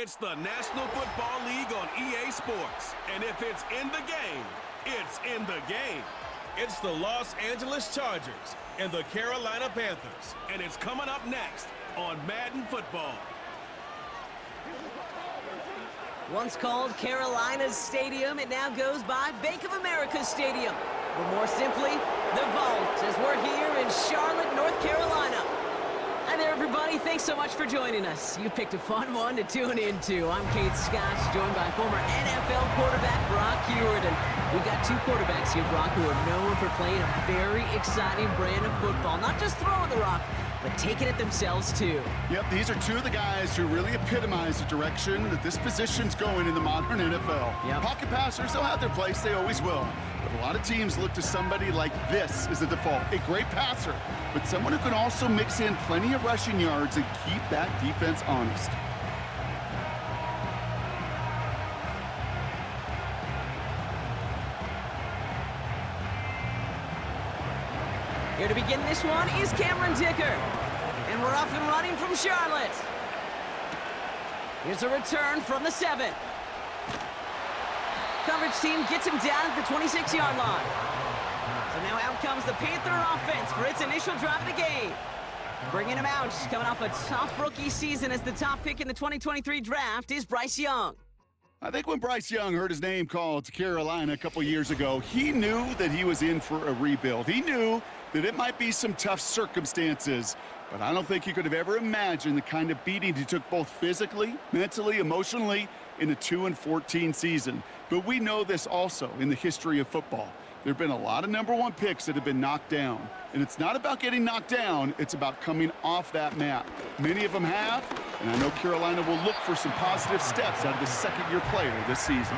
It's the National Football League on EA Sports. And if it's in the game, it's in the game. It's the Los Angeles Chargers and the Carolina Panthers. And it's coming up next on Madden Football. Once called Carolina's Stadium, it now goes by Bank of America Stadium. Or more simply, the Vault, as we're here in Charlotte, North Carolina. Hi there, everybody. Thanks so much for joining us. You picked a fun one to tune into. I'm Kate Scott, joined by former NFL quarterback Brock Hewitt. And we've got two quarterbacks here, Brock, who are known for playing a very exciting brand of football. Not just throwing the rock, but taking it themselves, too. Yep, these are two of the guys who really epitomize the direction that this position's going in the modern NFL. Yep. Pocket passers, they'll have their place. They always will. But a lot of teams look to somebody like this as a default. A great passer, but someone who can also mix in plenty of rushing yards and keep that defense honest. Here to begin this one is Cameron Dicker. And we're off and running from Charlotte. Here's a return from the 7. Coverage team gets him down at the 26-yard line. So now out comes the Panther offense for its initial drive of the game. Bringing him out, coming off a tough rookie season as the top pick in the 2023 draft is Bryce Young. I think when Bryce Young heard his name called to Carolina a couple years ago, he knew that he was in for a rebuild. He knew that it might be some tough circumstances, but I don't think he could have ever imagined the kind of beating he took both physically, mentally, emotionally in a 2-14 season. But we know this also in the history of football. There have been a lot of #1 picks that have been knocked down. And it's not about getting knocked down, it's about coming off that map. Many of them have, and I know Carolina will look for some positive steps out of the second-year player this season.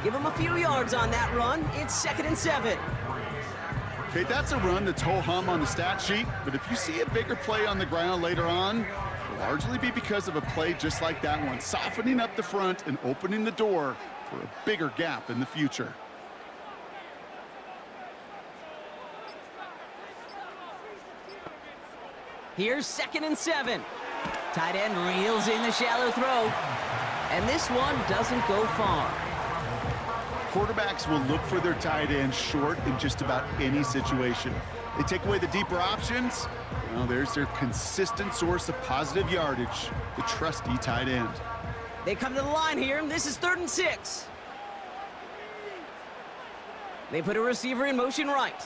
Give him a few yards on that run. It's 2nd and 7. Okay, that's a run that's ho-hum on the stat sheet, but if you see a bigger play on the ground later on, it'll largely be because of a play just like that one, softening up the front and opening the door for a bigger gap in the future. Here's 2nd and 7. Tight end reels in the shallow throw. And this one doesn't go far. Quarterbacks will look for their tight end short in just about any situation. They take away the deeper options. Well, there's their consistent source of positive yardage, the trusty tight end. They come to the line here. This is 3rd and 6. They put a receiver in motion right.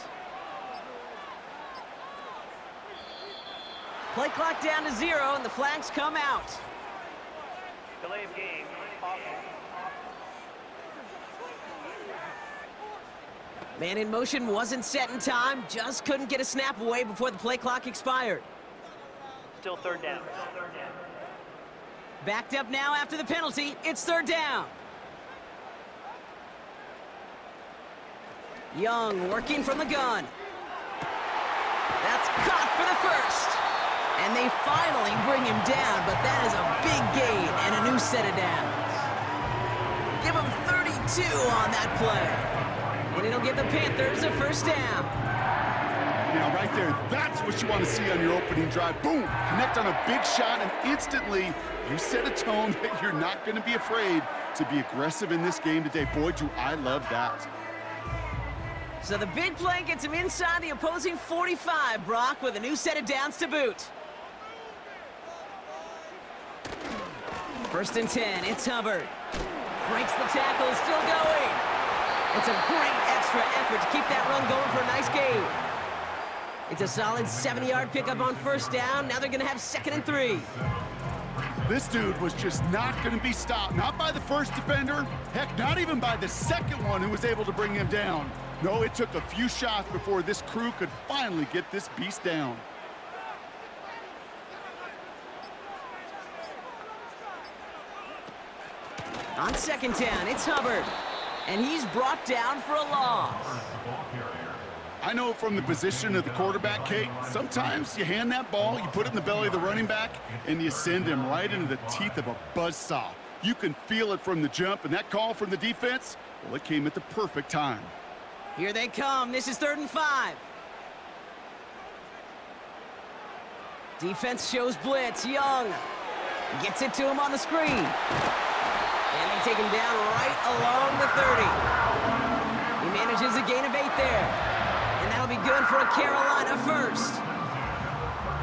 Play clock down to 0, and the flags come out. Delay of game. Off. Man in motion wasn't set in time. Just couldn't get a snap away before the play clock expired. Still 3rd down. Backed up now after the penalty. It's 3rd down. Young working from the gun. That's caught for the first. And they finally bring him down, but that is a big gain and a new set of downs. Give him 32 on that play. And it'll give the Panthers a 1st down. Now, right there, that's what you want to see on your opening drive. Boom! Connect on a big shot, and instantly you set a tone that you're not going to be afraid to be aggressive in this game today. Boy, do I love that. So the big play gets him inside the opposing 45, Brock, with a new set of downs to boot. 1st and 10, it's Hubbard. Breaks the tackle, still going. It's a great extra effort to keep that run going for a nice gain. It's a solid 70-yard pickup on 1st down. Now they're going to have 2nd and 3. This dude was just not going to be stopped. Not by the first defender. Heck, not even by the second one who was able to bring him down. No, it took a few shots before this crew could finally get this beast down. On 2nd down, it's Hubbard. And he's brought down for a loss. I know from the position of the quarterback, Kate, sometimes you hand that ball, you put it in the belly of the running back, and you send him right into the teeth of a buzzsaw. You can feel it from the jump, and that call from the defense, well, it came at the perfect time. Here they come. This is 3rd and 5. Defense shows blitz. Young Gets it to him on the screen. And they take him down right along the 30. He manages a gain of 8 there. And that'll be good for a Carolina first.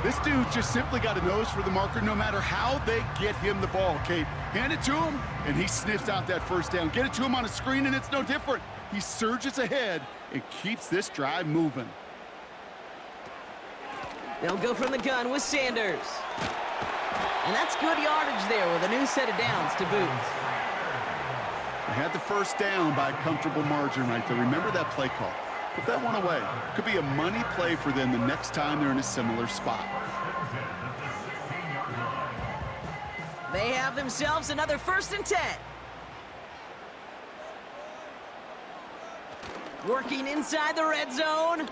This dude just simply got a nose for the marker no matter how they get him the ball, Kate. Hand it to him, and he sniffs out that first down. Get it to him on a screen, and it's no different. He surges ahead and keeps this drive moving. They'll go from the gun with Sanders. And that's good yardage there with a new set of downs to boot. They had the first down by a comfortable margin right there. Remember that play call. Put that one away. Could be a money play for them the next time they're in a similar spot. They have themselves another 1st and 10. Working inside the red zone.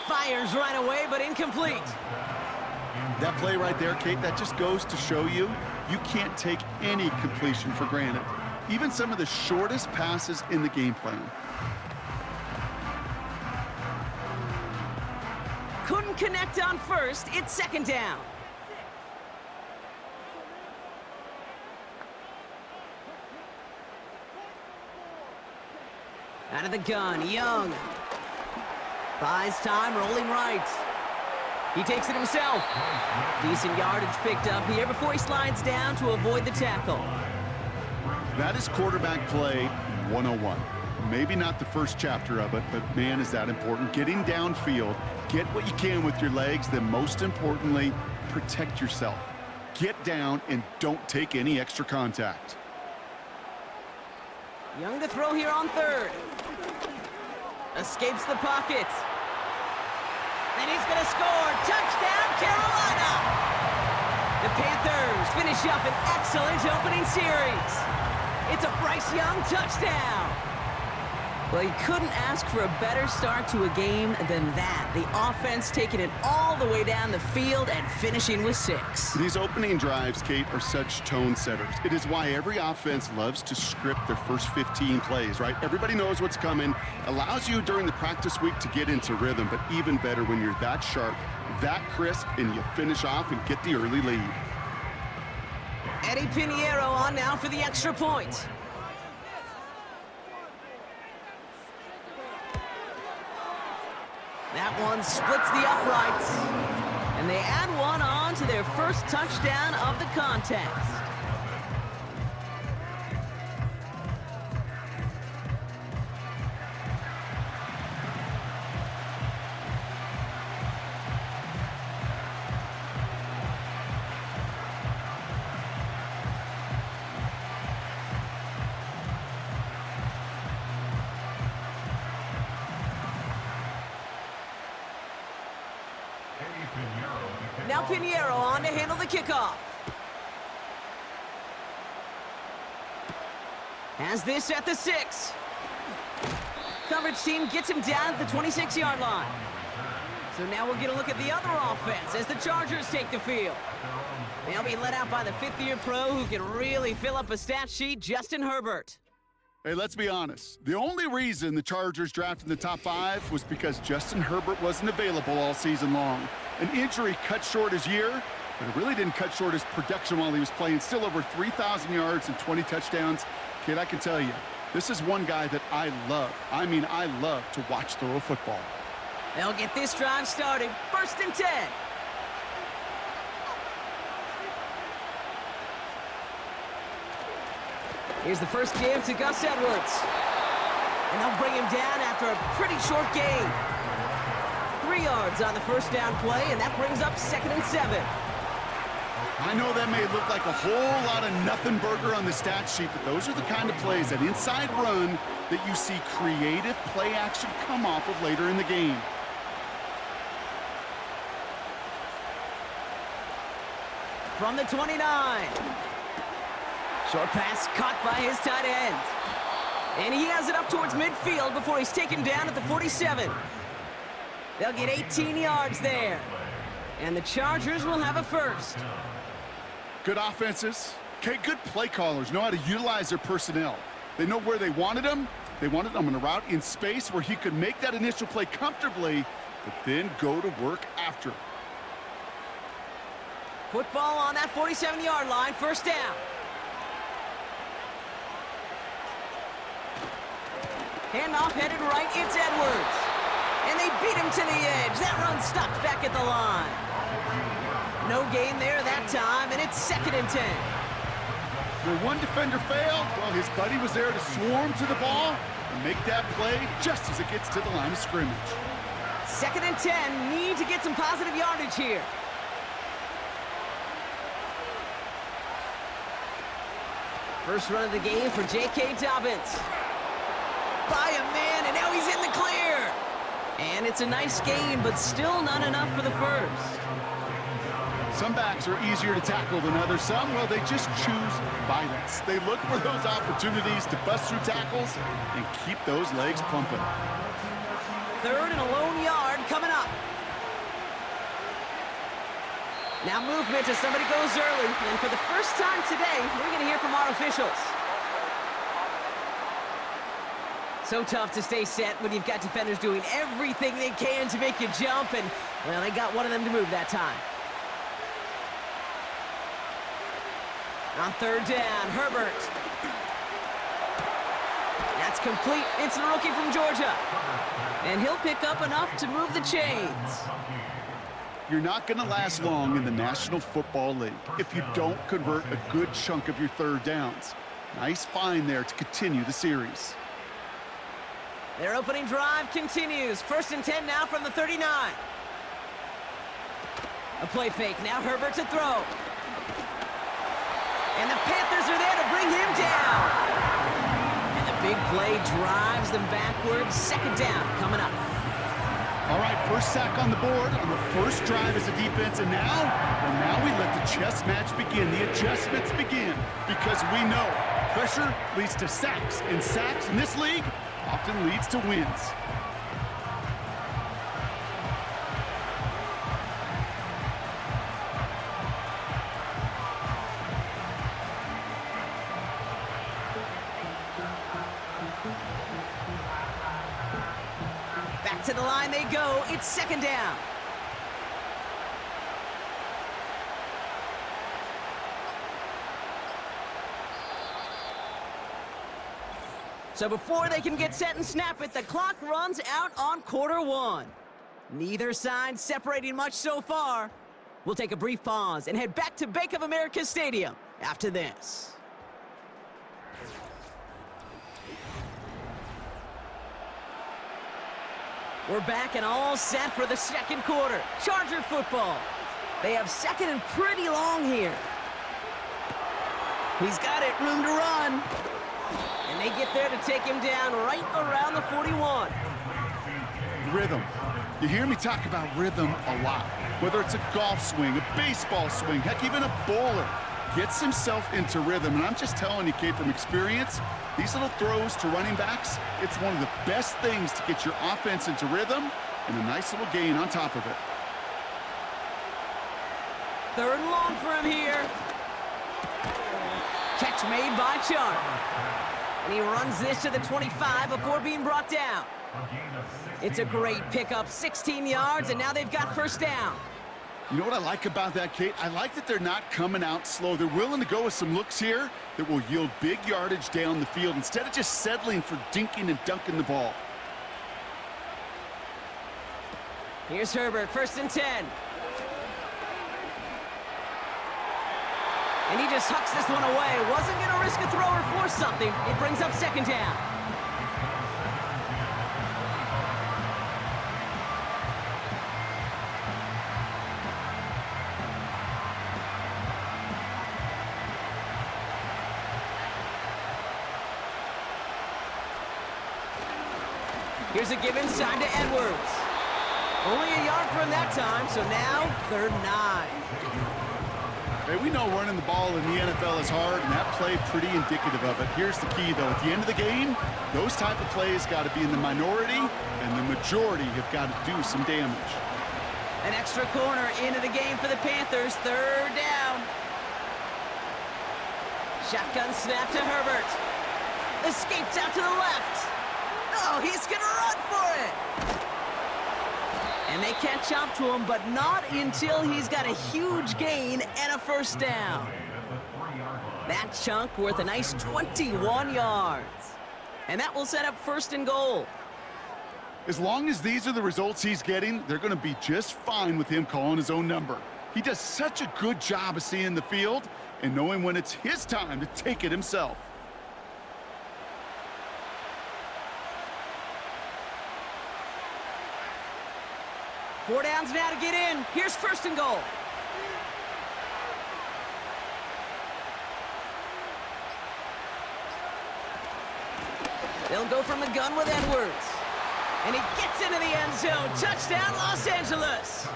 Fires right away, but incomplete. That play right there, Kate, that just goes to show you can't take any completion for granted. Even some of the shortest passes in the game plan. Couldn't connect on first. It's 2nd down. Out of the gun, Young. Buys time, rolling right. He takes it himself. Decent yardage picked up here before he slides down to avoid the tackle. That is quarterback play 101. Maybe not the first chapter of it, but man, is that important. Getting downfield, get what you can with your legs, then most importantly, protect yourself. Get down and don't take any extra contact. Young to throw here on 3rd. Escapes the pocket. And he's going to score. Touchdown, Carolina! The Panthers finish up an excellent opening series. It's a Bryce Young touchdown. Well, you couldn't ask for a better start to a game than that. The offense taking it all the way down the field and finishing with 6. These opening drives, Kate, are such tone setters. It is why every offense loves to script their first 15 plays, right? Everybody knows what's coming. Allows you during the practice week to get into rhythm, but even better when you're that sharp, that crisp, and you finish off and get the early lead. Eddie Pinheiro on now for the extra point. That one splits the uprights. And they add one on to their first touchdown of the contest. Now Pinheiro on to handle the kickoff. Has this at the 6. Coverage team gets him down at the 26-yard line. So now we'll get a look at the other offense as the Chargers take the field. They'll be led out by the 5th-year pro who can really fill up a stat sheet, Justin Herbert. Hey, let's be honest. The only reason the Chargers drafted in the top 5 was because Justin Herbert wasn't available all season long. An injury cut short his year, but it really didn't cut short his production while he was playing. Still over 3,000 yards and 20 touchdowns. Kid, I can tell you, this is one guy that I love. I mean, I love to watch throw a football. They'll get this drive started. 1st and 10. Here's the first give to Gus Edwards. And they'll bring him down after a pretty short gain. 3 yards on the first down play, and that brings up 2nd and 7. I know that may look like a whole lot of nothing burger on the stat sheet, but those are the kind of plays, that inside run, that you see creative play action come off of later in the game. From the 29. Short pass caught by his tight end. And he has it up towards midfield before he's taken down at the 47. They'll get 18 yards there. And the Chargers will have a first. Good offenses. Okay, good play callers know how to utilize their personnel. They know where they wanted him. They wanted him on a route in space where he could make that initial play comfortably, but then go to work after. Football on that 47-yard line, first down. Handoff headed right, it's Edwards. And they beat him to the edge. That run stopped back at the line. No gain there that time, and it's 2nd and 10. Where one defender failed, well, his buddy was there to swarm to the ball and make that play just as it gets to the line of scrimmage. 2nd and 10, need to get some positive yardage here. First run of the game for J.K. Dobbins. By a man, and now he's in the clear. And it's a nice gain, but still not enough for the first. Some backs are easier to tackle than others. Some, well, they just choose violence. They look for those opportunities to bust through tackles and keep those legs pumping. 3rd and a lone yard coming up. Now movement as somebody goes early. And for the first time today, we're going to hear from our officials. So tough to stay set when you've got defenders doing everything they can to make you jump. And, well, they got one of them to move that time. On 3rd down, Herbert. That's complete. It's the rookie from Georgia. And he'll pick up enough to move the chains. You're not going to last long in the National Football League if you don't convert a good chunk of your 3rd downs. Nice find there to continue the series. Their opening drive continues. 1st and 10 now from the 39. A play fake. Now Herbert to throw. And the Panthers are there to bring him down. And the big play drives them backwards. 2nd down coming up. All right, first sack on the board on the first drive as a defense, and now we let the chess match begin. The adjustments begin because we know pressure leads to sacks, and sacks in this league often leads to wins. Back to the line they go. It's 2nd down. So before they can get set and snap it, the clock runs out on quarter 1. Neither side separating much so far. We'll take a brief pause and head back to Bank of America Stadium after this. We're back and all set for the 2nd quarter. Charger football. They have 2nd and pretty long here. He's got it, room to run. And they get there to take him down right around the 41. Rhythm. You hear me talk about rhythm a lot. Whether it's a golf swing, a baseball swing, heck, even a bowler gets himself into rhythm. And I'm just telling you, Kate, from experience, these little throws to running backs, it's one of the best things to get your offense into rhythm and a nice little gain on top of it. 3rd and long for him here. Catch made by Chark. And he runs this to the 25 before being brought down. It's a great pickup, 16 yards, and now they've got 1st down. You know what I like about that, Kate? I like that they're not coming out slow. They're willing to go with some looks here that will yield big yardage down the field instead of just settling for dinking and dunking the ball. Here's Herbert, 1st and 10. And he just hucks this one away. Wasn't going to risk a throw or force something. It brings up 2nd down. Here's a give inside to Edwards. Only a yard for him that time, so now 3rd and 9. Hey, we know running the ball in the NFL is hard, and that play pretty indicative of it. Here's the key, though. At the end of the game, those type of plays got to be in the minority, and the majority have got to do some damage. An extra corner into the game for the Panthers. 3rd down. Shotgun snap to Herbert. Escapes out to the left. Oh, he's going to run for it. And they catch up to him, but not until he's got a huge gain and a first down. That chunk worth a nice 21 yards. And that will set up 1st and goal. As long as these are the results he's getting, they're going to be just fine with him calling his own number. He does such a good job of seeing the field and knowing when it's his time to take it himself. Four downs now to get in. Here's 1st and goal. They'll go from the gun with Edwards. And he gets into the end zone. Touchdown, Los Angeles.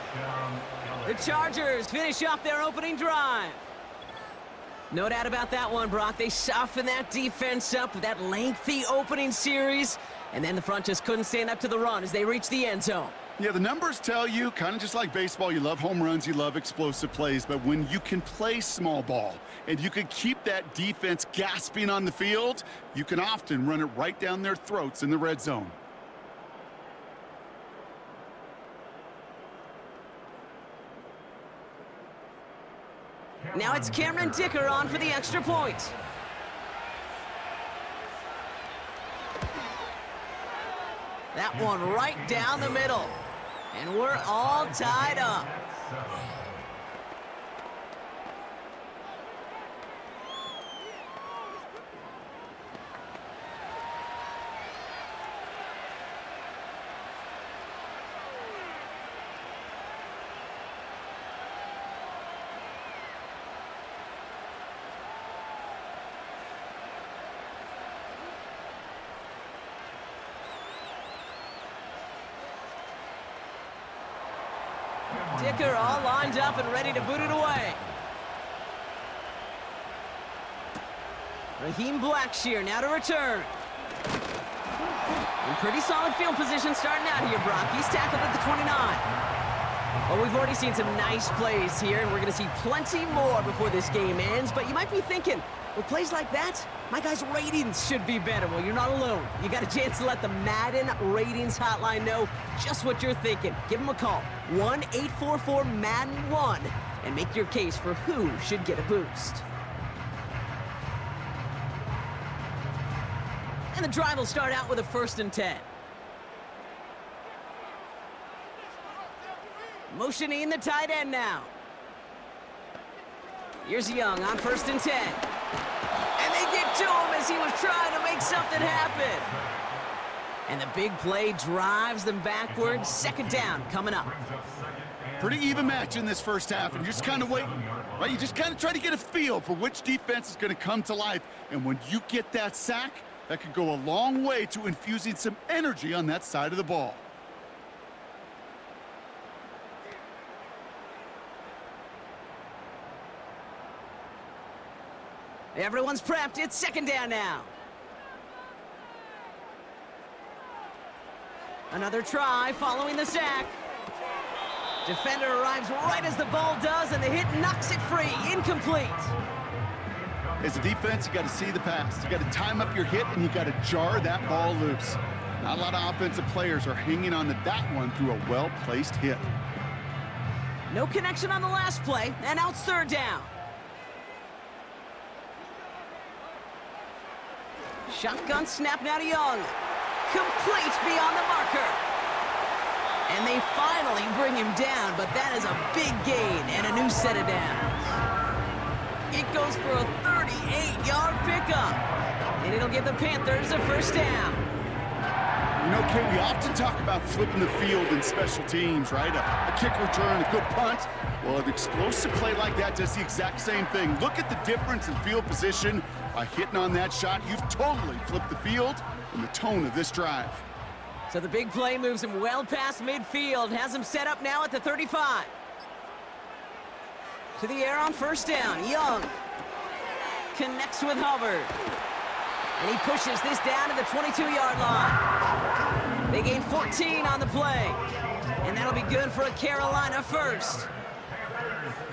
The Chargers finish off their opening drive. No doubt about that one, Brock. They softened that defense up with that lengthy opening series. And then the front just couldn't stand up to the run as they reached the end zone. Yeah, the numbers tell you, kind of just like baseball, you love home runs, you love explosive plays, but when you can play small ball and you can keep that defense gasping on the field, you can often run it right down their throats in the red zone. Now it's Cameron Dicker on for the extra point. That one right down the middle. And we're all tied up. Dicker all lined up and ready to boot it away. Raheem Blackshear now to return. In pretty solid field position starting out here, Brock. He's tackled at the 29. Well, we've already seen some nice plays here, and we're going to see plenty more before this game ends. But you might be thinking, with plays like that, my guys' ratings should be better. Well, you're not alone. You got a chance to let the Madden Ratings Hotline know just what you're thinking. Give them a call, 1-844-MADDEN-1, and make your case for who should get a boost. And the drive will start out with a 1st and 10. Motioning the tight end now. Here's Young on 1st and 10. And they get to him as he was trying to make something happen. And the big play drives them backwards. 2nd down coming up. Pretty even match in this first half, and you're just kind of waiting, right? You just kind of try to get a feel for which defense is going to come to life. And when you get that sack, that could go a long way to infusing some energy on that side of the ball. Everyone's prepped. It's 2nd down now. Another try following the sack. Defender arrives right as the ball does, and the hit knocks it free. Incomplete. As a defense, you got to see the pass. You got to time up your hit, and you got to jar that ball loose. Not a lot of offensive players are hanging on to that one through a well-placed hit. No connection on the last play, and now it's 3rd down. Shotgun snap now to Young. Complete beyond the marker. And they finally bring him down, but that is a big gain and a new set of downs. It goes for a 38-yard pickup. And it'll give the Panthers a 1st down. You know, Kate, we often talk about flipping the field in special teams, right? A kick return, a good punt. Well, an explosive play like that does the exact same thing. Look at the difference in field position. By hitting on that shot, you've totally flipped the field and the tone of this drive. So the big play moves him well past midfield, has him set up now at the 35. To the air on 1st down, Young connects with Hubbard. And he pushes this down to the 22-yard line. They gain 14 on the play. And that'll be good for a Carolina 1st.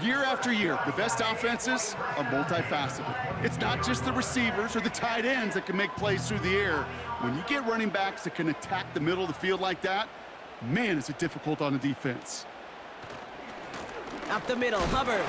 Year after year, the best offenses are multifaceted. It's not just the receivers or the tight ends that can make plays through the air. When you get running backs that can attack the middle of the field like that, Man, is it difficult on the defense. Up the middle, Hubbard.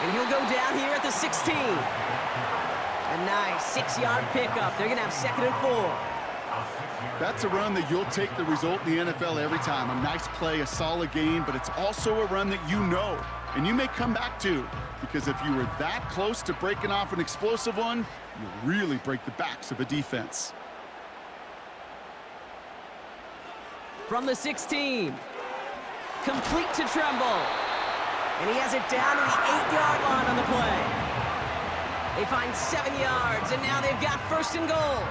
And he'll go down here at the 16. A nice 6-yard pickup. They're going to have 2nd and 4. That's a run that you'll take the result in the NFL every time. A nice play, a solid game, but it's also a run that you know, and you may come back to, because if you were that close to breaking off an explosive one, you really break the backs of a defense. From the 16. Complete to Tremble. And he has it down to the 8-yard line on the play. They find 7 yards, and now they've got 1st and goal.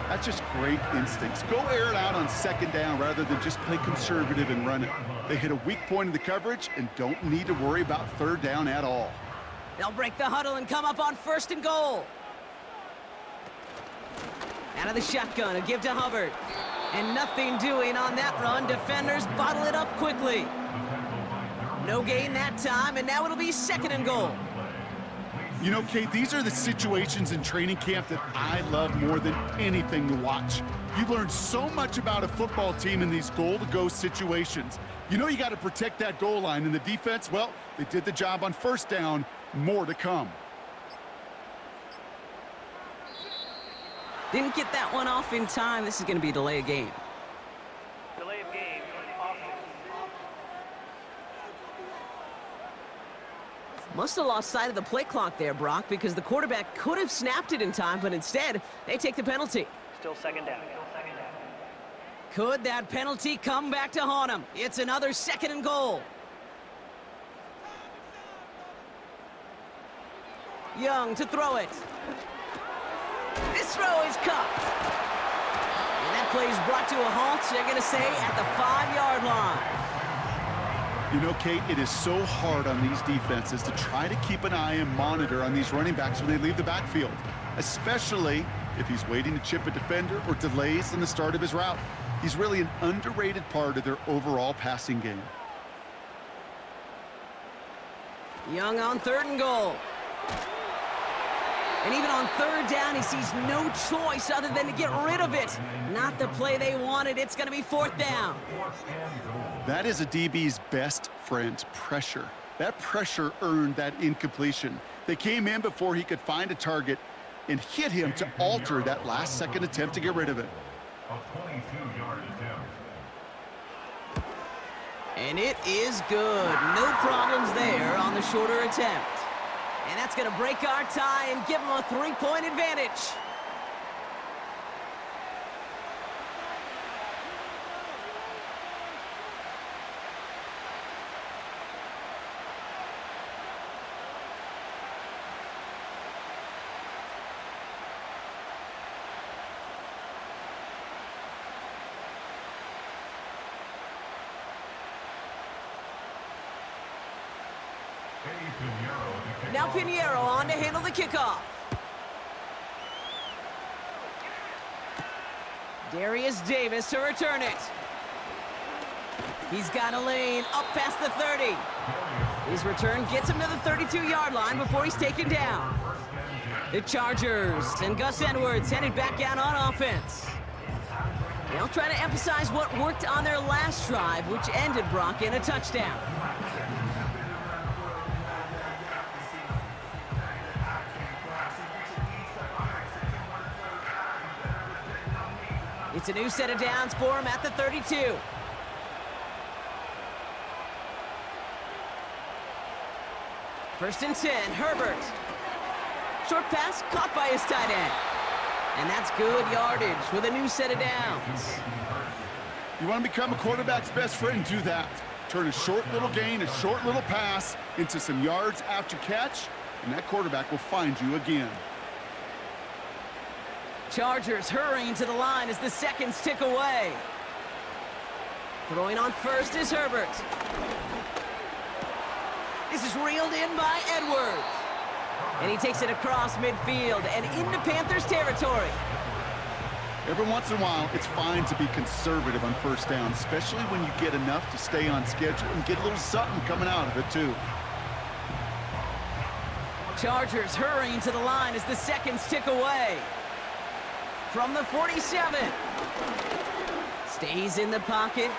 That's just great instincts. Go air it out on 2nd down rather than just play conservative and run it. They hit a weak point in the coverage and don't need to worry about 3rd down at all. They'll break the huddle and come up on 1st and goal. Out of the shotgun, a give to Hubbard. And nothing doing on that run. Defenders bottle it up quickly. No gain that time, and now it'll be 2nd and goal. You know, Kate, these are the situations in training camp that I love more than anything to watch. You learn so much about a football team in these goal-to-go situations. You know you got to protect that goal line, and the defense, well, they did the job on 1st down. More to come. Didn't get that one off in time. This is going to be a delay of game. Delay of game. Offense. Must have lost sight of the play clock there, Brock, because the quarterback could have snapped it in time, but instead, they take the penalty. Still 2nd down. Could that penalty come back to haunt him? It's another 2nd and goal. Young to throw it. This throw is caught. And that play is brought to a halt, they're going to say, at the 5-yard line. You know, Kate, it is so hard on these defenses to try to keep an eye and monitor on these running backs when they leave the backfield, especially if he's waiting to chip a defender or delays in the start of his route. He's really an underrated part of their overall passing game. Young on 3rd and goal. And even on 3rd down, he sees no choice other than to get rid of it. Not the play they wanted. It's going to be 4th down. That is a DB's best friend, pressure. That pressure earned that incompletion. They came in before he could find a target and hit him to alter that last-second attempt to get rid of it. And it is good. No problems there on the shorter attempt. And that's going to break our tie and give them a 3-point advantage. Now Pinheiro on to handle the kickoff. Darius Davis to return it. He's got a lane up past the 30. His return gets him to the 32-yard line before he's taken down. The Chargers and Gus Edwards headed back out on offense. They'll try to emphasize what worked on their last drive, which ended, Brock, in a touchdown. It's a new set of downs for him at the 32. First and 10, Herbert. Short pass caught by his tight end. And that's good yardage with a new set of downs. You want to become a quarterback's best friend, do that. Turn a short little gain, a short little pass into some yards after catch, and that quarterback will find you again. Chargers hurrying to the line as the seconds tick away. Throwing on first is Herbert. This is reeled in by Edwards. And he takes it across midfield and into Panthers territory. Every once in a while, it's fine to be conservative on 1st down, especially when you get enough to stay on schedule and get a little something coming out of it, too. Chargers hurrying to the line as the seconds tick away. From the 47. Stays in the pocket.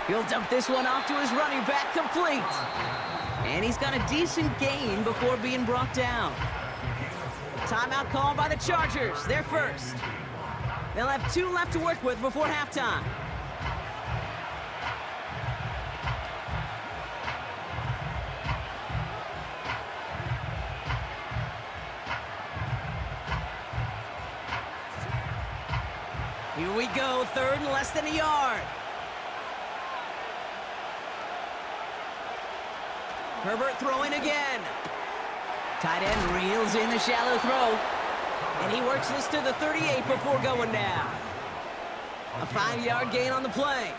He'll dump this one off to his running back, complete. And he's got a decent gain before being brought down. Timeout called by the Chargers. They're first. They'll have 2 left to work with before halftime. Here we go, 3rd and less than a yard. Herbert throwing again. Tight end reels in the shallow throw. And he works this to the 38 before going down. A 5-yard gain on the play.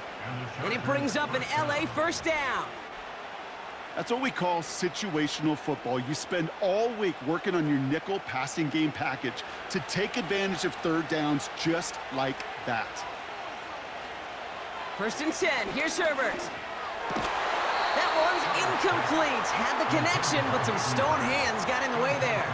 And it brings up an LA first down. That's what we call situational football. You spend all week working on your nickel passing game package to take advantage of 3rd downs just like that. 1st and 10. Here's Herbert. That one's incomplete. Had the connection, but some stone hands got in the way there.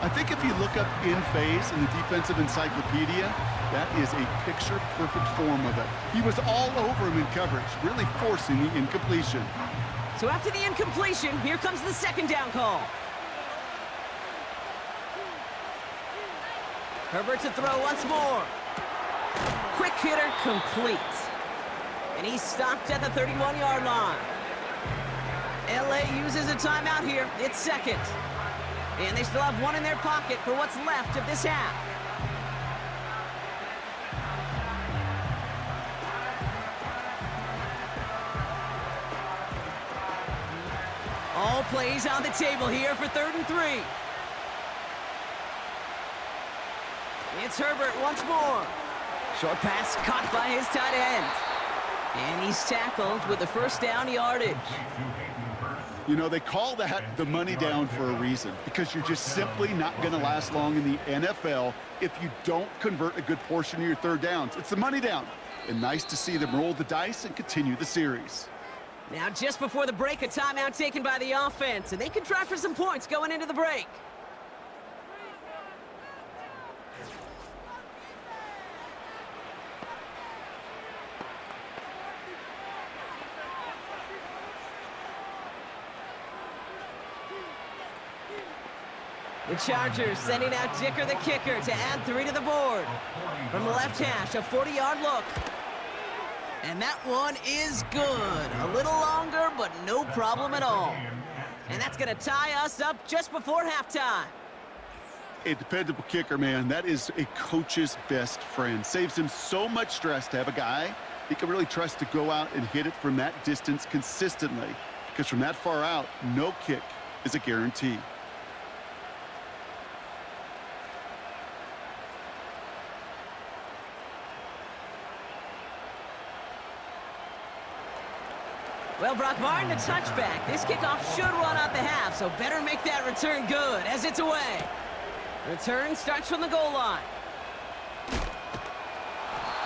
I think if you look up in phase in the defensive encyclopedia, that is a picture-perfect form of it. He was all over him in coverage, really forcing the incompletion. So after the incompletion, here comes the 2nd down call. Herbert to throw once more. Quick hitter, complete. And he's stopped at the 31-yard line. LA uses a timeout here. It's 2nd. And they still have 1 in their pocket for what's left of this half. All plays on the table here for 3rd and 3. It's Herbert once more. Short pass caught by his tight end. And he's tackled with the first down yardage. You know, they call that the money down for a reason, because you're just simply not going to last long in the NFL if you don't convert a good portion of your 3rd downs. It's the money down. And nice to see them roll the dice and continue the series. Now, just before the break, a timeout taken by the offense, and they can try for some points going into the break. The Chargers sending out Dicker the kicker to add 3 to the board. From the left hash, a 40-yard look. And that one is good. A little longer, but no problem at all. And that's going to tie us up just before halftime. A dependable kicker, man. That is a coach's best friend. Saves him so much stress to have a guy he can really trust to go out and hit it from that distance consistently. Because from that far out, no kick is a guarantee. Well, Brock Martin, a touchback. This kickoff should run out the half, so better make that return good as it's away. Return starts from the goal line.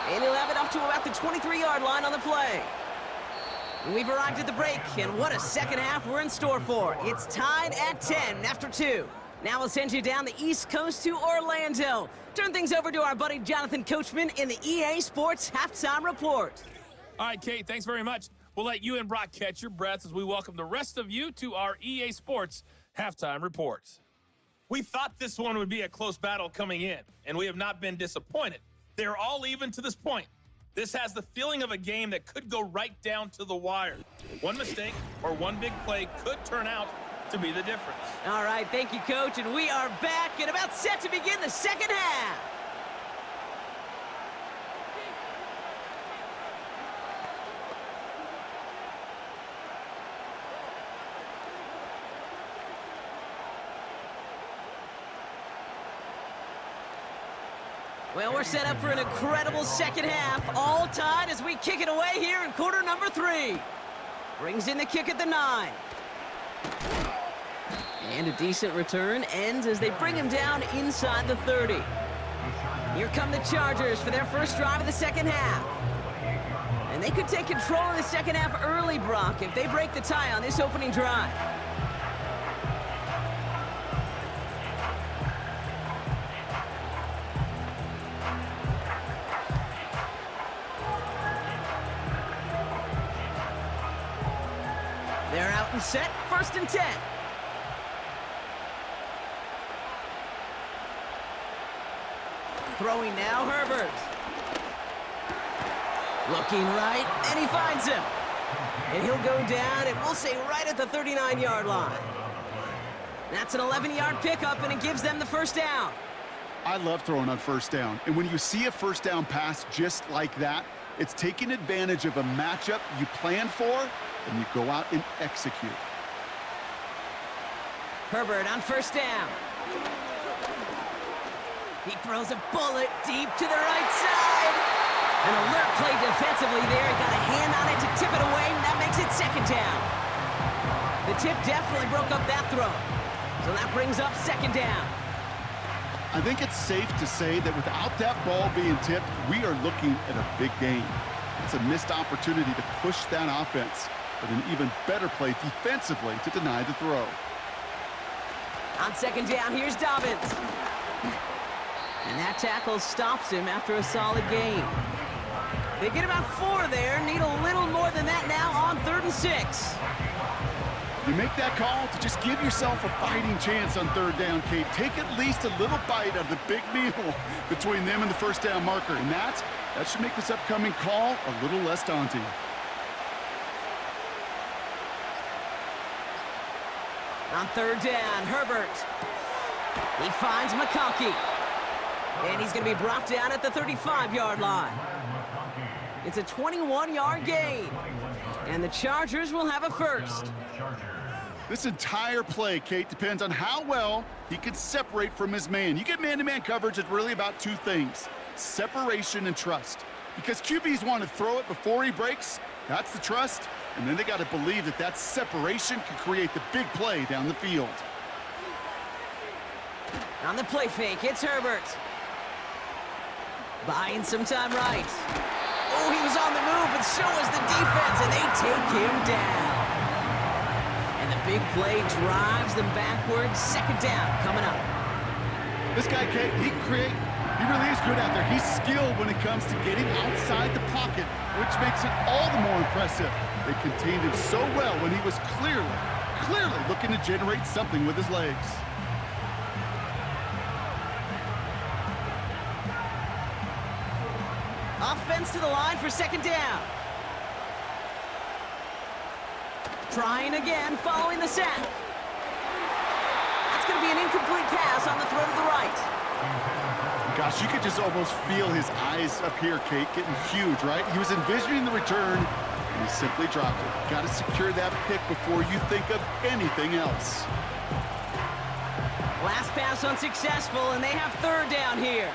And he'll have it up to about the 23-yard line on the play. We've arrived at the break, and what a second half we're in store for. It's tied at 10 after 2. Now we'll send you down the East Coast to Orlando. Turn things over to our buddy Jonathan Coachman in the EA Sports Halftime Report. All right, Kate, thanks very much. We'll let you and Brock catch your breath as we welcome the rest of you to our EA Sports Halftime Report. We thought this one would be a close battle coming in, and we have not been disappointed. They're all even to this point. This has the feeling of a game that could go right down to the wire. One mistake or one big play could turn out to be the difference. All right, thank you, Coach, and we are back and about set to begin the second half. Well, we're set up for an incredible second half, all tied as we kick it away here in quarter number 3. Brings in the kick at the 9. And a decent return ends as they bring him down inside the 30. Here come the Chargers for their first drive of the second half. And they could take control of the second half early, Brock, if they break the tie on this opening drive. They're out and set, 1st and 10. Throwing now, Herbert. Looking right, and he finds him. And he'll go down, and we'll say right at the 39-yard line. That's an 11-yard pickup, and it gives them the 1st down. I love throwing on 1st down. And when you see a 1st down pass just like that, it's taking advantage of a matchup you plan for, and you go out and execute. Herbert on 1st down. He throws a bullet deep to the right side. An alert play defensively there. He got a hand on it to tip it away, and that makes it 2nd down. The tip definitely broke up that throw. So that brings up 2nd down. I think it's safe to say that without that ball being tipped, we are looking at a big game. It's a missed opportunity to push that offense, but an even better play defensively to deny the throw. On 2nd down, here's Dobbins. And that tackle stops him after a solid gain. They get about 4 there, need a little more than that now on 3rd and 6. You make that call to just give yourself a fighting chance on 3rd down, Kate. Take at least a little bite out of the big meal between them and the 1st down marker. And that should make this upcoming call a little less daunting. On 3rd down, Herbert. He finds McConkey. And he's going to be brought down at the 35-yard line. It's a 21-yard gain. And the Chargers will have a 1st. This entire play, Kate, depends on how well he can separate from his man. You get man-to-man coverage, it's really about 2 things: separation and trust. Because QBs want to throw it before he breaks, that's the trust, and then they got to believe that that separation can create the big play down the field. On the play fake, it's Herbert. Buying some time right. Oh, he was on the move, but so was the defense, and they take him down. And the big play drives them backwards. 2nd down coming up. This guy, Kate, he can create. He really is good out there. He's skilled when it comes to getting outside the pocket, which makes it all the more impressive. They contained him so well when he was clearly looking to generate something with his legs. Offense to the line for 2nd down. Trying again, following the sack. That's going to be an incomplete pass on the throw to the right. Gosh, you could just almost feel his eyes up here, Kate, getting huge, right? He was envisioning the return, and he simply dropped it. Got to secure that pick before you think of anything else. Last pass unsuccessful, and they have 3rd down here.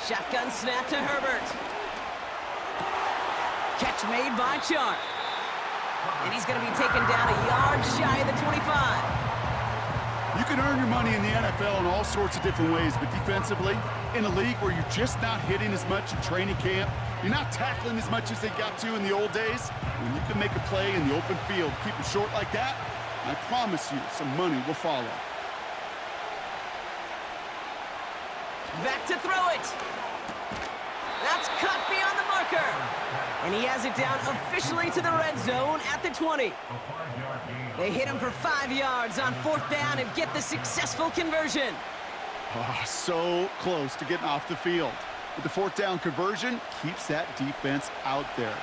Shotgun snap to Herbert. Catch made by Chark. And he's going to be taken down a yard shy of the 25. You can earn your money in the NFL in all sorts of different ways, but defensively, in a league where you're just not hitting as much in training camp, you're not tackling as much as they got to in the old days, when you can make a play in the open field, keep it short like that, I promise you some money will follow. Back to throw it. That's cut beyond the marker. And he has it down officially to the red zone at the 20. They hit him for 5 yards on 4th down and get the successful conversion. Oh, so close to getting off the field. But the 4th down conversion keeps that defense out there.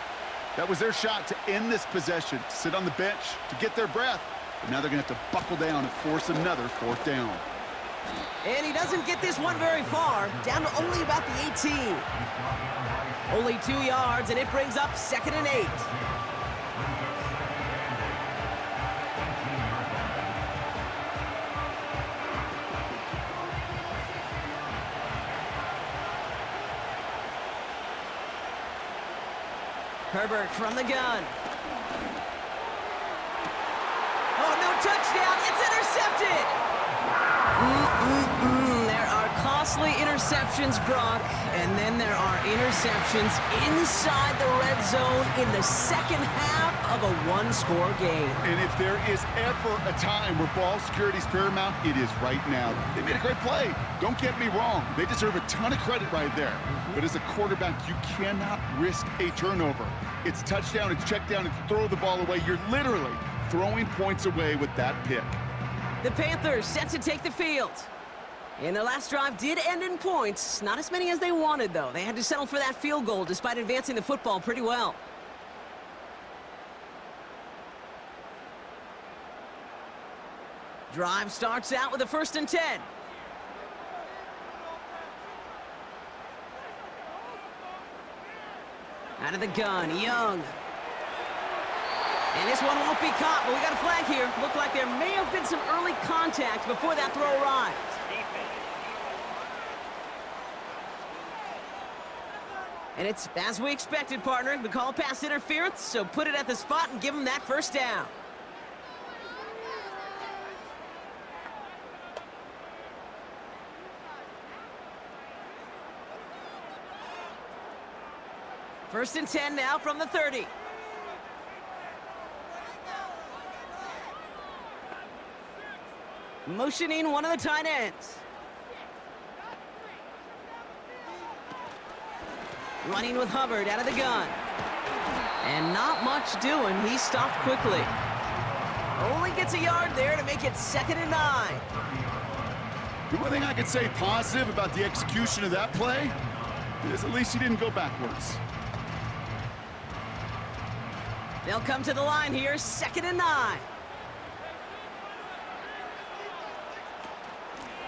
That was their shot to end this possession, to sit on the bench, to get their breath. But now they're going to have to buckle down and force another 4th down. And he doesn't get this one very far, down to only about the 18. Only 2 yards, and it brings up 2nd and 8. Herbert from the gun. Oh, no touchdown. It's intercepted. There are Mostly interceptions, Brock, and then there are interceptions inside the red zone in the second half of a one-score game. And if there is ever a time where ball security is paramount, it is right now. They made a great play. Don't get me wrong. They deserve a ton of credit right there. But as a quarterback, you cannot risk a turnover. It's touchdown, it's check down, it's throw the ball away. You're literally throwing points away with that pick. The Panthers set to take the field. And their last drive did end in points. Not as many as they wanted, though. They had to settle for that field goal despite advancing the football pretty well. Drive starts out with a 1st and 10. Out of the gun, Young. And this one won't be caught, but we got a flag here. Looked like there may have been some early contact before that throw arrived. And it's as we expected, partner. The call pass interference, so put it at the spot and give them that 1st down. First and 10 now from the 30. Motioning one of the tight ends. Running with Hubbard out of the gun. And not much doing. He stopped quickly. Only gets a yard there to make it 2nd and 9. The one thing I could say positive about the execution of that play is at least he didn't go backwards. They'll come to the line here, 2nd and 9.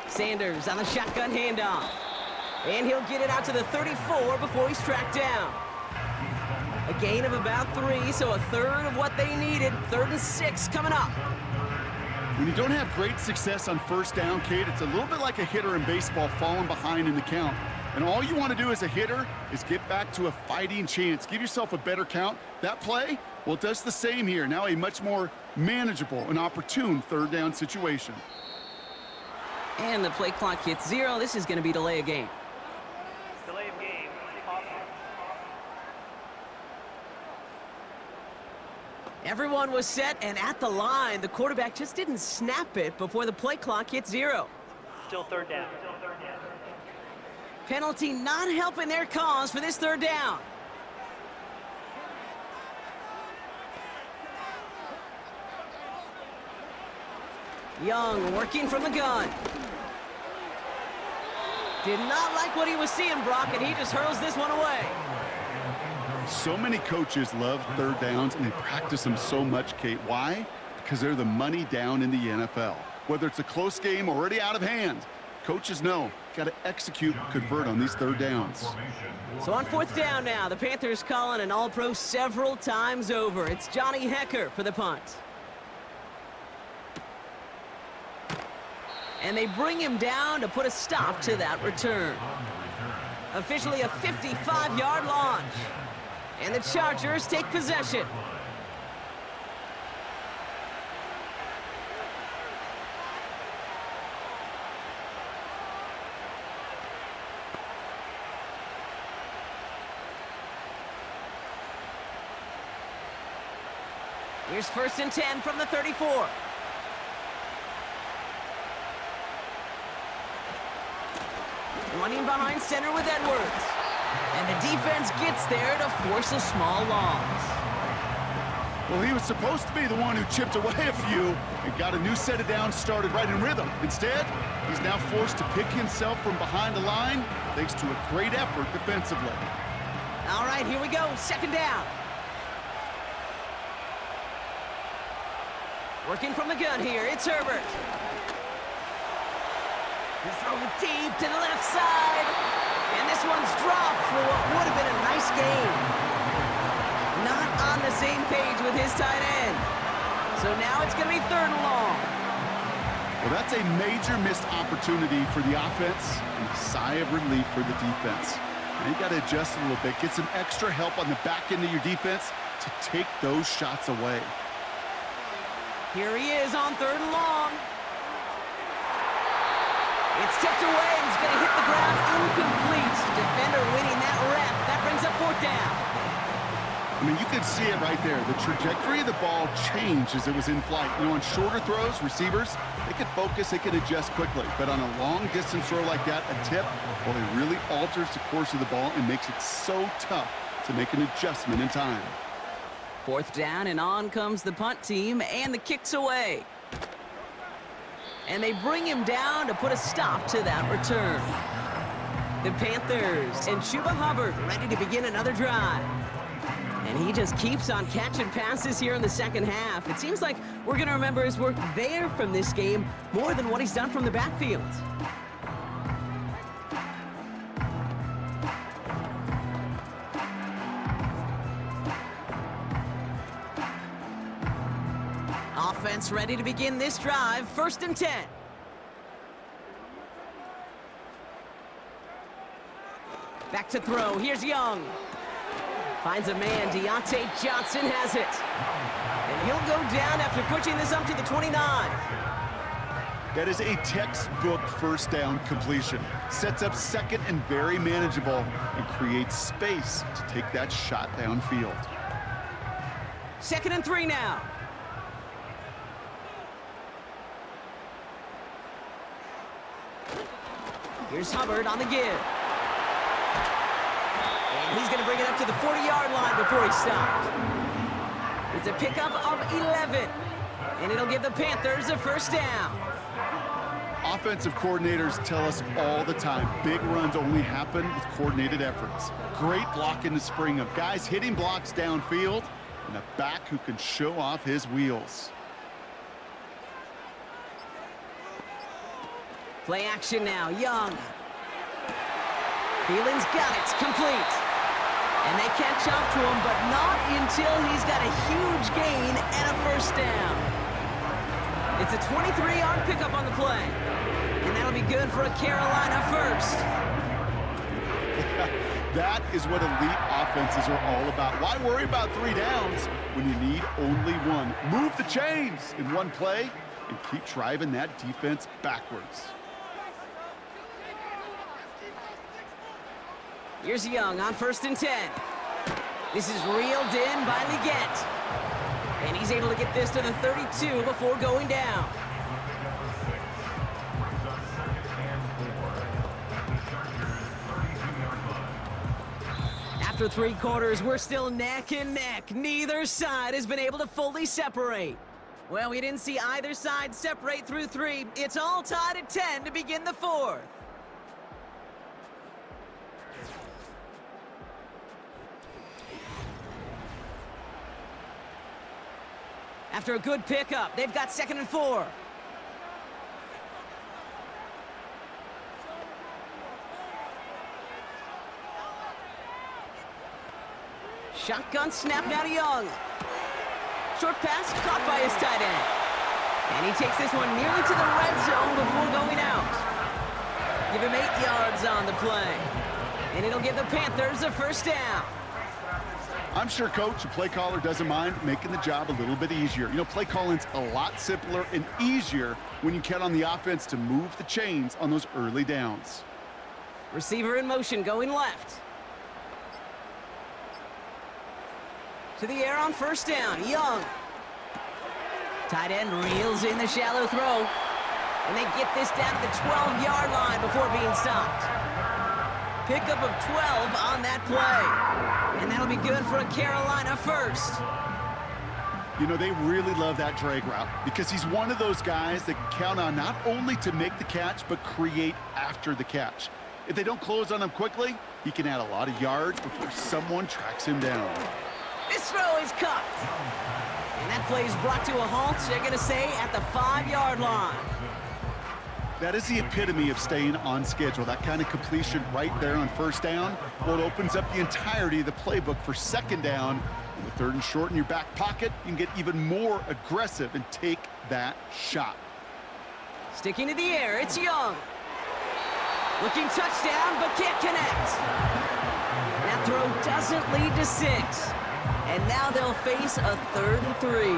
Sanders on the shotgun handoff. And he'll get it out to the 34 before he's tracked down. A gain of about 3, so a third of what they needed. 3rd and 6 coming up. When you don't have great success on 1st down, Kate, it's a little bit like a hitter in baseball falling behind in the count. And all you want to do as a hitter is get back to a fighting chance. Give yourself a better count. That play, well, it does the same here. Now a much more manageable and opportune 3rd down situation. And the play clock hits 0. This is going to be delay a game. Delay of game. Offense. Everyone was set and at the line. The quarterback just didn't snap it before the play clock hit 0. Still 3rd down. Penalty not helping their cause for this 3rd down. Young working from the gun. Did not like what he was seeing, Brock, and he just hurls this one away. So many coaches love 3rd downs, and they practice them so much, Kate. Why? Because they're the money down in the NFL. Whether it's a close game already out of hand, coaches know, got to execute, convert on these 3rd downs. So on 4th down now, the Panthers calling an All-Pro several times over. It's Johnny Hecker for the punt. And they bring him down to put a stop to that return. Officially a 55-yard launch. And the Chargers take possession. Here's 1st and 10 from the 34. Running behind center with Edwards. And the defense gets there to force a small loss. Well, he was supposed to be the one who chipped away a few and got a new set of downs started right in rhythm. Instead, he's now forced to pick himself from behind the line thanks to a great effort defensively. All right, here we go. 2nd down. Working from the gun here, it's Herbert. He's throwing deep to the left side. And this one's dropped for what would have been a nice game. Not on the same page with his tight end. So now it's going to be 3rd and long. Well, that's a major missed opportunity for the offense and a sigh of relief for the defense. Now you got to adjust a little bit, get some extra help on the back end of your defense to take those shots away. Here he is on 3rd and long. It's tipped away, and he's going to hit the ground incomplete. Defender winning that rep. That brings up 4th down. I mean, you can see it right there. The trajectory of the ball changed as it was in flight. You know, on shorter throws, receivers, they can focus, they can adjust quickly. But on a long-distance throw like that, a tip, well, it really alters the course of the ball and makes it so tough to make an adjustment in time. 4th down, and on comes the punt team, and the kick's away. And they bring him down to put a stop to that return. The Panthers and Chuba Hubbard ready to begin another drive. And he just keeps on catching passes here in the second half. It seems like we're going to remember his work there from this game more than what he's done from the backfield. Offense ready to begin this drive. 1st and 10. Back to throw. Here's Young. Finds a man. Deontay Johnson has it. And he'll go down after pushing this up to the 29. That is a textbook 1st down completion. Sets up 2nd and very manageable and creates space to take that shot downfield. 2nd and 3 now. Here's Hubbard on the give. And he's going to bring it up to the 40-yard line before he stopped. It's a pickup of 11. And it'll give the Panthers a 1st down. Offensive coordinators tell us all the time, big runs only happen with coordinated efforts. Great blocking to spring of guys hitting blocks downfield, and a back who can show off his wheels. Play action now. Young. Thielen's got it. Complete. And they catch up to him, but not until he's got a huge gain and a 1st down. It's a 23-yard pickup on the play. And that'll be good for a Carolina 1st. That is what elite offenses are all about. Why worry about 3 downs when you need only 1? Move the chains in one play and keep driving that defense backwards. Here's Young on 1st and 10. This is reeled in by Leggett. And he's able to get this to the 32 before going down. After 3 quarters, we're still neck and neck. Neither side has been able to fully separate. Well, we didn't see either side separate through 3. It's all tied at 10 to begin the 4th. After a good pickup, they've got 2nd and 4. Shotgun snap now to Young. Short pass caught by his tight end. And he takes this one nearly to the red zone before going out. Give him 8 yards on the play. And it'll give the Panthers a 1st down. I'm sure coach, the play caller, doesn't mind making the job a little bit easier. You know, play calling's a lot simpler and easier when you count on the offense to move the chains on those early downs. Receiver in motion going left. To the air on 1st down. Young. Tight end reels in the shallow throw. And they get this down to the 12-yard line before being stopped. Pickup of 12 on that play. And that'll be good for a Carolina 1st. You know, they really love that drag route because he's one of those guys that can count on not only to make the catch, but create after the catch. If they don't close on him quickly, he can add a lot of yards before someone tracks him down. This throw is cut. And that play is brought to a halt, they're going to say, at the 5-yard line. That is the epitome of staying on schedule. That kind of completion right there on 1st down. Well, it opens up the entirety of the playbook for 2nd down. With 3rd and short in your back pocket, you can get even more aggressive and take that shot. Sticking to the air, it's Young. Looking touchdown, but can't connect. That throw doesn't lead to 6. And now they'll face a 3rd and 3.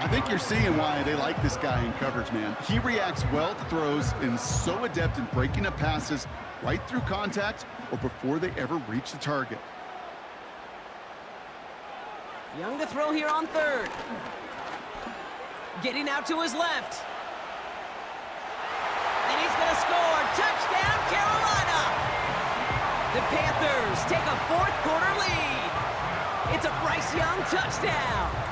I think you're seeing why they like this guy in coverage, man. He reacts well to throws and is so adept in breaking up passes right through contact or before they ever reach the target. Young to throw here on third. Getting out to his left. And he's going to score. Touchdown, Carolina! The Panthers take a fourth-quarter lead. It's a Bryce Young touchdown.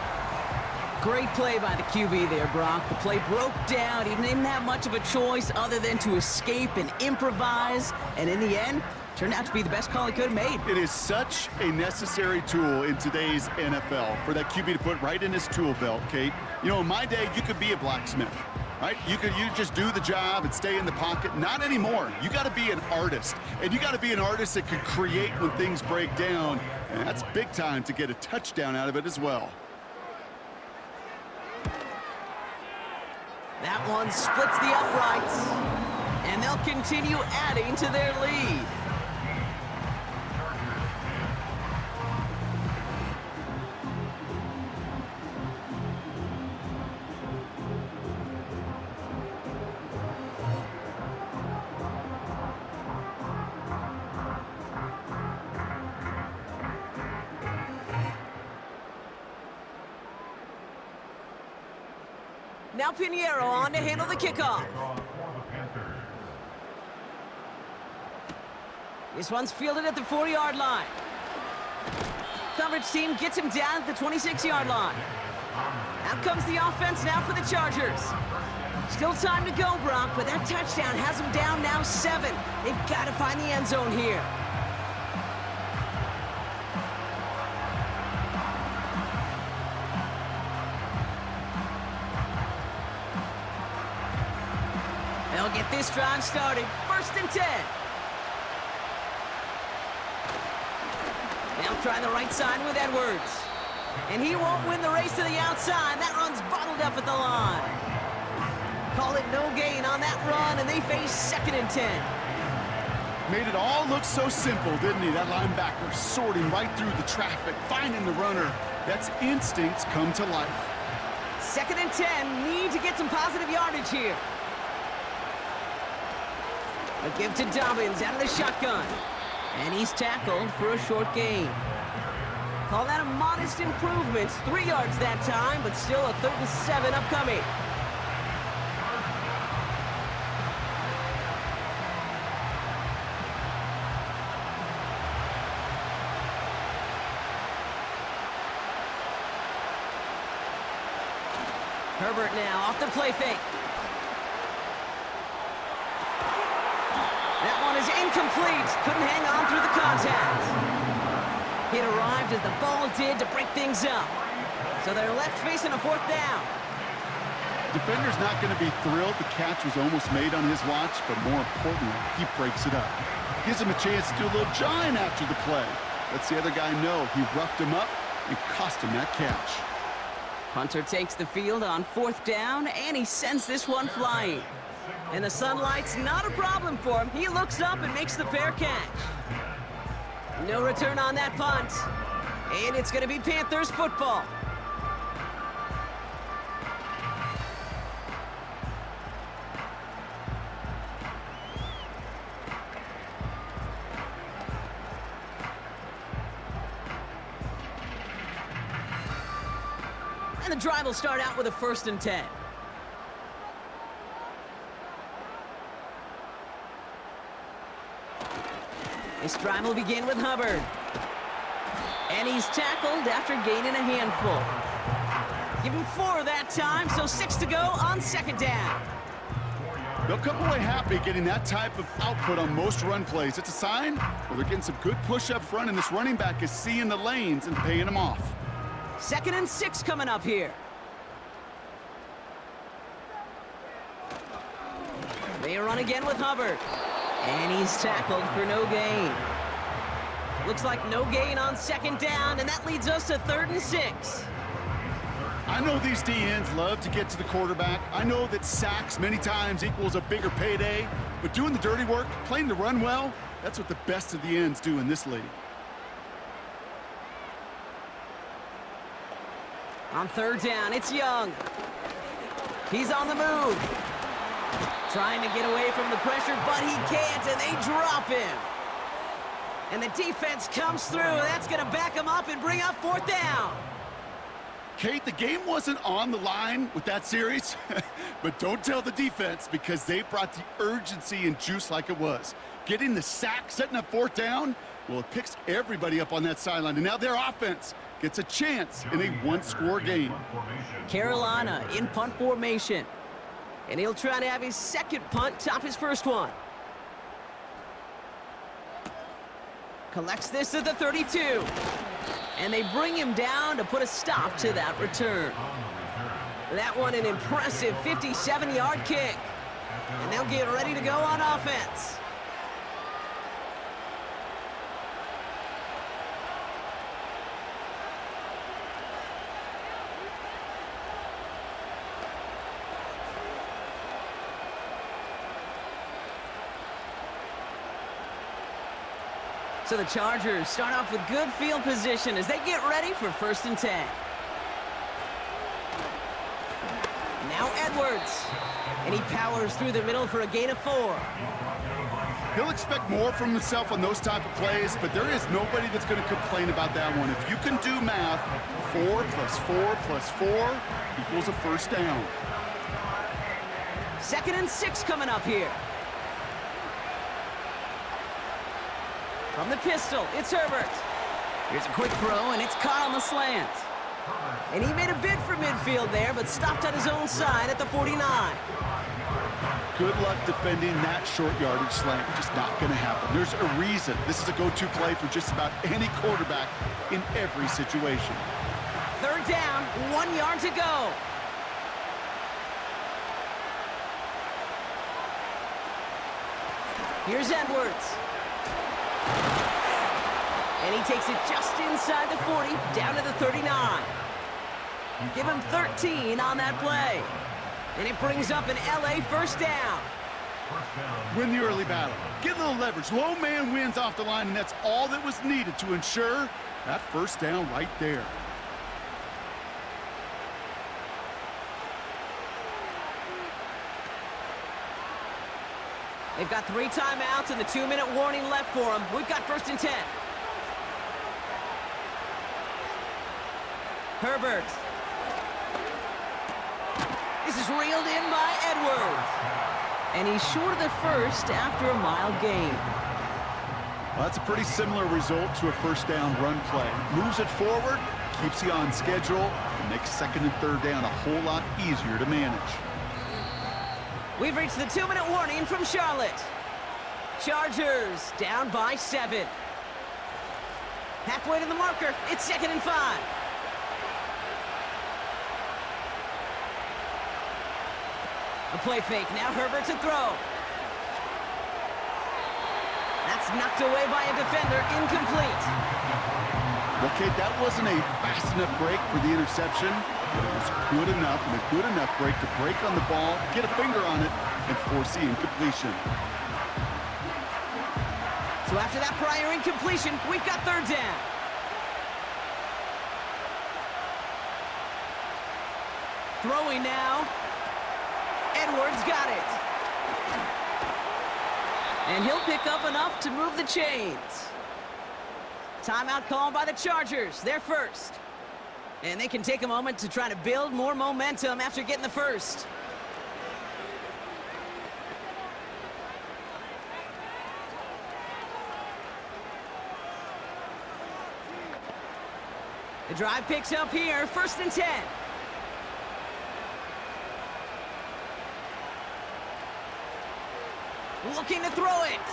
Great play by the QB there, Brock. The play broke down. He didn't have much of a choice other than to escape and improvise. And in the end, turned out to be the best call he could have made. It is such a necessary tool in today's NFL for that QB to put right in his tool belt, Kate. You know, in my day, you could be a blacksmith, right? You just do the job and stay in the pocket. Not anymore. You got to be an artist. And you got to be an artist that can create when things break down. And that's big time to get a touchdown out of it as well. That one splits the uprights, and they'll continue adding to their lead. Now Pinheiro on to handle the kickoff. This one's fielded at the 40-yard line. Coverage team gets him down at the 26-yard line. Out comes the offense now for the Chargers. Still time to go, Brock, but that touchdown has them down now 7. They've got to find the end zone here. They'll get this drive started. 1st and 10. They'll try the right side with Edwards. And he won't win the race to the outside. That run's bottled up at the line. Call it no gain on that run, and they face 2nd and 10. Made it all look so simple, didn't he? That linebacker sorting right through the traffic, finding the runner. That's instincts come to life. 2nd and 10. Need to get some positive yardage here. A give to Dobbins out of the shotgun. And he's tackled for a short gain. Call that a modest improvement. 3 yards that time, but still a 3rd and 7 upcoming. Herbert now off the play fake. That one is incomplete. Couldn't hang on through the contact. It arrived as the ball did to break things up. So they're left facing a 4th down. Defender's not going to be thrilled the catch was almost made on his watch, but more importantly, he breaks it up. Gives him a chance to do a little jawing after the play. Lets the other guy know he roughed him up and cost him that catch. Punter takes the field on 4th down, and he sends this one flying. And the sunlight's not a problem for him. He looks up and makes the fair catch. No return on that punt. And it's going to be Panthers football. And the drive will start out with a 1st and 10. This drive will begin with Hubbard. And he's tackled after gaining a handful. Give him 4 that time, so 6 to go on 2nd down. They'll come away happy getting that type of output on most run plays. It's a sign where they're getting some good push up front, and this running back is seeing the lanes and paying them off. 2nd and 6 coming up here. They run again with Hubbard. And he's tackled for no gain. Looks like no gain on 2nd down, and that leads us to 3rd and 6. I know these DNs love to get to the quarterback. I know that sacks many times equals a bigger payday, but doing the dirty work, playing the run well, that's what the best of the ends do in this league. On third down, it's Young. He's on the move. Trying to get away from the pressure, but he can't, and they drop him. And the defense comes through. That's going to back him up and bring up fourth down. Kate, the game wasn't on the line with that series, but don't tell the defense because they brought the urgency and juice like it was. Getting the sack, setting up fourth down, well, it picks everybody up on that sideline, and now their offense gets a chance in a one-score game. Carolina in punt formation. And he'll try to have his second punt top his first one. Collects this at the 32. And they bring him down to put a stop to that return. That one an impressive 57-yard kick. And they'll get ready to go on offense. So the Chargers start off with good field position as they get ready for 1st and 10. Now Edwards. And he powers through the middle for a gain of 4. He'll expect more from himself on those type of plays, but there is nobody that's going to complain about that one. If you can do math, 4 plus 4 plus 4 equals a first down. 2nd and 6 coming up here. From the pistol, it's Herbert. Here's a quick throw, and it's caught on the slant. And he made a bid for midfield there, but stopped on his own side at the 49. Good luck defending that short yardage slant. Just not going to happen. There's a reason. This is a go-to play for just about any quarterback in every situation. 3rd down, 1 yard to go. Here's Edwards. And he takes it just inside the 40, down to the 39. Give him 13 on that play. And it brings up an LA first down. Win the early battle. Get a little leverage. Low man wins off the line, and that's all that was needed to ensure that first down right there. They've got 3 timeouts and the 2-minute warning left for them. We've got 1st and 10. Herbert. This is reeled in by Edwards. And he's short of the first after a mild gain. Well, that's a pretty similar result to a first down run play. Moves it forward, keeps you on schedule, and makes 2nd and 3rd down a whole lot easier to manage. We've reached the 2-minute warning from Charlotte. Chargers down by 7. Halfway to the marker, it's 2nd and 5. A play fake, now Herbert to throw. That's knocked away by a defender, incomplete. Okay, that wasn't a fast enough break for the interception. But it was good enough and a good enough break to break on the ball, get a finger on it, and force the incompletion. So after that prior incompletion, we've got 3rd down. Throwing now. Edwards got it. And he'll pick up enough to move the chains. Timeout called by the Chargers. They're first. And they can take a moment to try to build more momentum after getting the first. The drive picks up here, 1st and 10. Looking to throw it.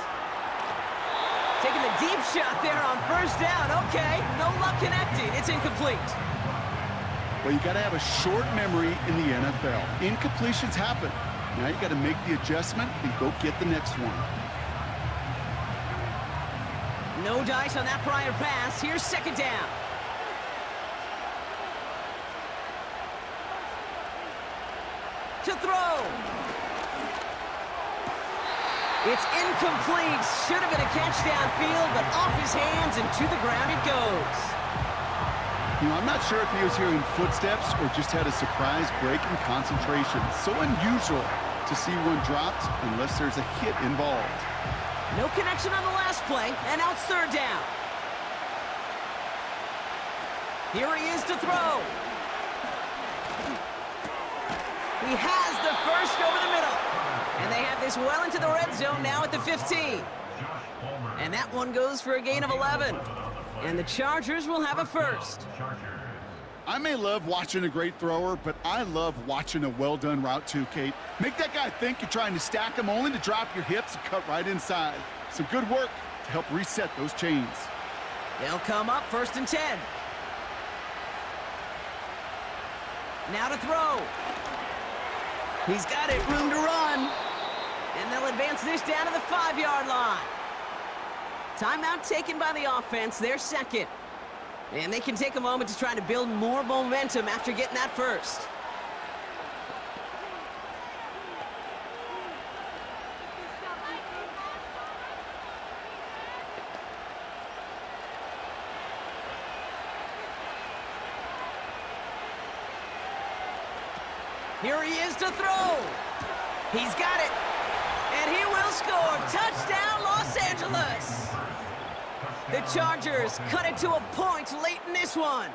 Taking the deep shot there on 1st down. Okay, no luck connecting. It's incomplete. Well, you got to have a short memory in the NFL. Incompletions happen. Now you got to make the adjustment and go get the next one. No dice on that prior pass. Here's 2nd down. To throw. It's incomplete. Should have been a catch downfield, but off his hands and to the ground it goes. You know, I'm not sure if he was hearing footsteps or just had a surprise break in concentration. So unusual to see one dropped unless there's a hit involved. No connection on the last play, and now it's third down. Here he is to throw. He has the first over the middle. And they have this well into the red zone now at the 15. And that one goes for a gain of 11. And the Chargers will have a first. I may love watching a great thrower, but I love watching a well-done route too, Kate. Make that guy think you're trying to stack him only to drop your hips and cut right inside. Some good work to help reset those chains. They'll come up first and 10. Now to throw. He's got it, room to run. And they'll advance this down to the 5-yard line. Timeout taken by the offense, their second. And they can take a moment to try to build more momentum after getting that first. Here he is to throw. He's got it. And he will score. Touchdown, Los Angeles. The Chargers cut it to a point late in this one.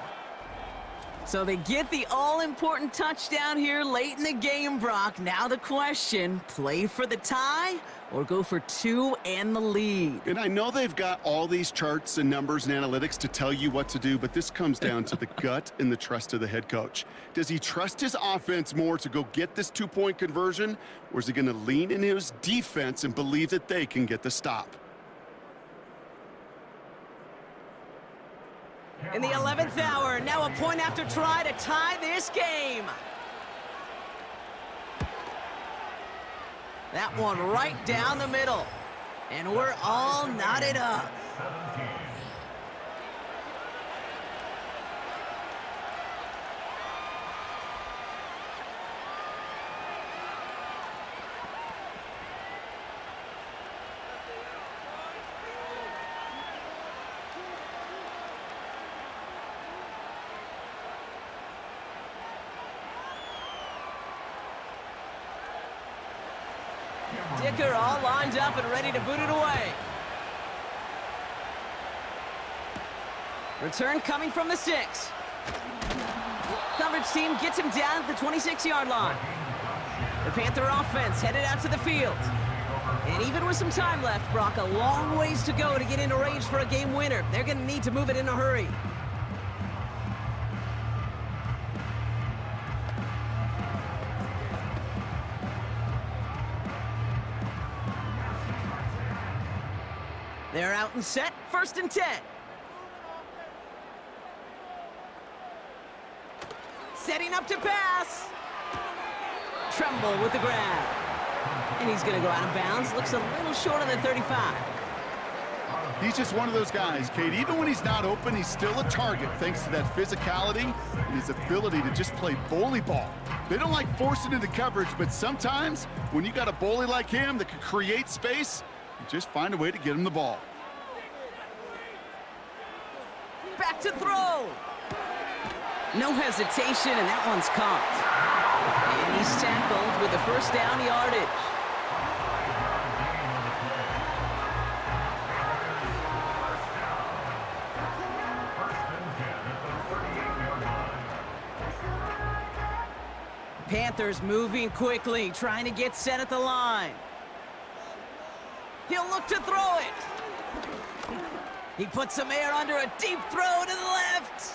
So they get the all-important touchdown here late in the game, Brock. Now the question, play for the tie or go for 2 and the lead? And I know they've got all these charts and numbers and analytics to tell you what to do, but this comes down to the gut and the trust of the head coach. Does he trust his offense more to go get this 2-point conversion, or is he going to lean in his defense and believe that they can get the stop? In the 11th hour, now a point after try to tie this game. That one right down the middle. And we're all knotted up. Dicker all lined up and ready to boot it away. Return coming from the 6. Coverage team gets him down at the 26-yard line. The Panther offense headed out to the field. And even with some time left, Brock, a long ways to go to get into range for a game winner. They're going to need to move it in a hurry. They're out and set, first and 10. Setting up to pass. Tremble with the grab. And he's going to go out of bounds. Looks a little short on the 35. He's just one of those guys, Kate. Even when he's not open, he's still a target thanks to that physicality and his ability to just play bully ball. They don't like forcing into coverage, but sometimes when you got a bully like him that can create space, you just find a way to get him the ball. Back to throw. No hesitation, and that one's caught. And he's tackled with the first down yardage. Panthers moving quickly, trying to get set at the line. He'll look to throw it. He puts some air under a deep throw to the left.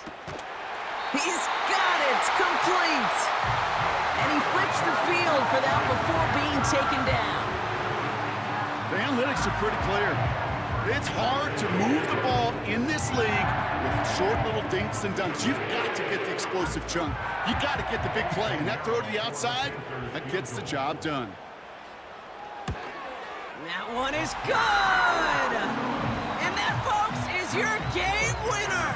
He's got it, complete. And he flips the field for that before being taken down. The analytics are pretty clear. It's hard to move the ball in this league with short little dinks and dunks. You've got to get the explosive chunk. You got to get the big play. And that throw to the outside, that gets the job done. That one is good. And that, folks, is your game winner.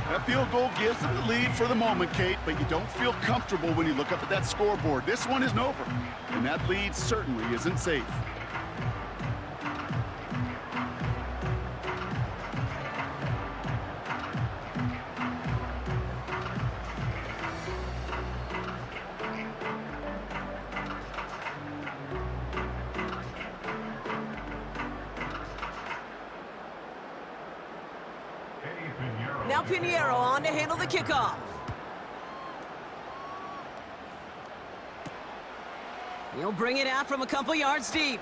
That field goal gives them the lead for the moment, Kate, but you don't feel comfortable when you look up at that scoreboard. This one isn't over, and that lead certainly isn't safe. Pinheiro on to handle the kickoff. He'll bring it out from a couple yards deep.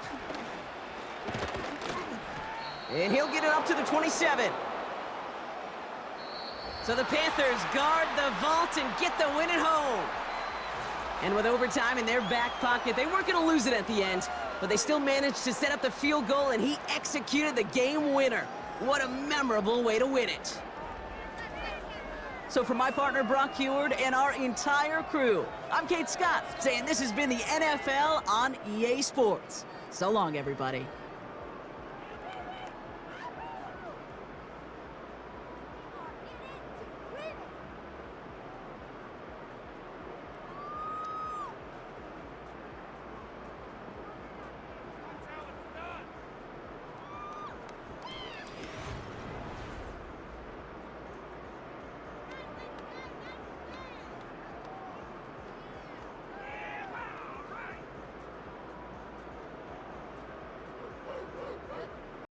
And he'll get it up to the 27. So the Panthers guard the vault and get the win at home. And with overtime in their back pocket, they weren't going to lose it at the end, but they still managed to set up the field goal, and he executed the game winner. What a memorable way to win it. So for my partner, Brock Heward, and our entire crew, I'm Kate Scott, saying this has been the NFL on EA Sports. So long, everybody.